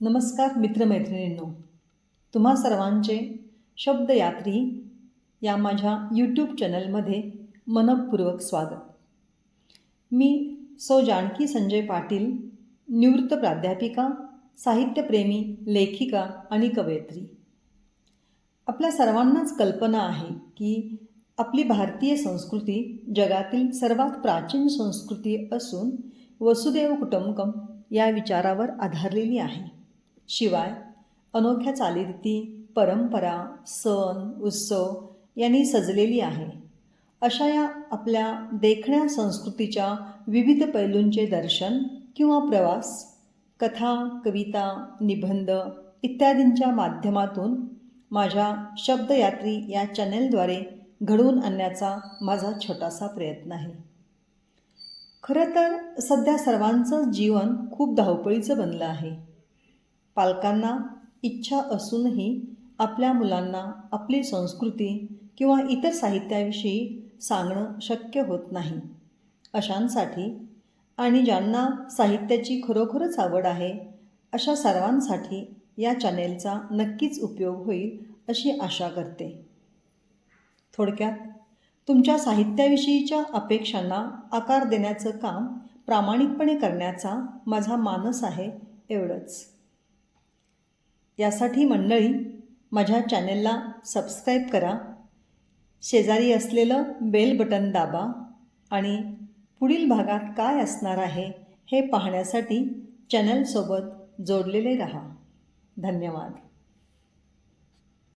नमस्कार मित्रमैत्रिणींनो, तुम्हा सर्वांचे शब्दयात्री या माझ्या यूट्यूब चॅनलमध्ये मनःपूर्वक स्वागत. मी सौ जानकी संजय पाटील, निवृत्त प्राध्यापिका, साहित्यप्रेमी, लेखिका आणि कवयित्री. आपल्या सर्वांनाच कल्पना आहे की आपली भारतीय संस्कृती जगातील सर्वात प्राचीन संस्कृती असून वसुदैव कुटुंबकम या विचारावर आधारलेली आहे. शिवाय अनोख्या चालीरीती, परंपरा, सण, उत्सव यांनी सजलेली आहे. अशा या आपल्या देखण्या संस्कृतीच्या विविध पैलूंचे दर्शन किंवा प्रवास कथा, कविता, निबंध इत्यादींच्या माध्यमातून माझ्या शब्दयात्री या चॅनेलद्वारे घडवून आणण्याचा माझा छोटासा प्रयत्न आहे. खरं तर सध्या सर्वांचं जीवन खूप धावपळीचं बनलं आहे. पालकांना इच्छा असूनही आपल्या मुलांना आपली संस्कृती किंवा इतर साहित्याविषयी सांगणं शक्य होत नाही. अशांसाठी आणि ज्यांना साहित्याची खरोखरच आवड आहे अशा सर्वांसाठी या चॅनेलचा नक्कीच उपयोग होईल अशी आशा करते. थोडक्यात तुमच्या साहित्याविषयीच्या अपेक्षांना आकार देण्याचं काम प्रामाणिकपणे करण्याचा माझा मानस आहे, एवढंच. यासाठी मंडळी माझ्या चॅनेलला सबस्क्राईब करा, शेजारी असलेलं बेल बटन दाबा आणि पुढील भागात काय असणार आहे हे पाहण्यासाठी चॅनलसोबत जोडलेले रहा. धन्यवाद.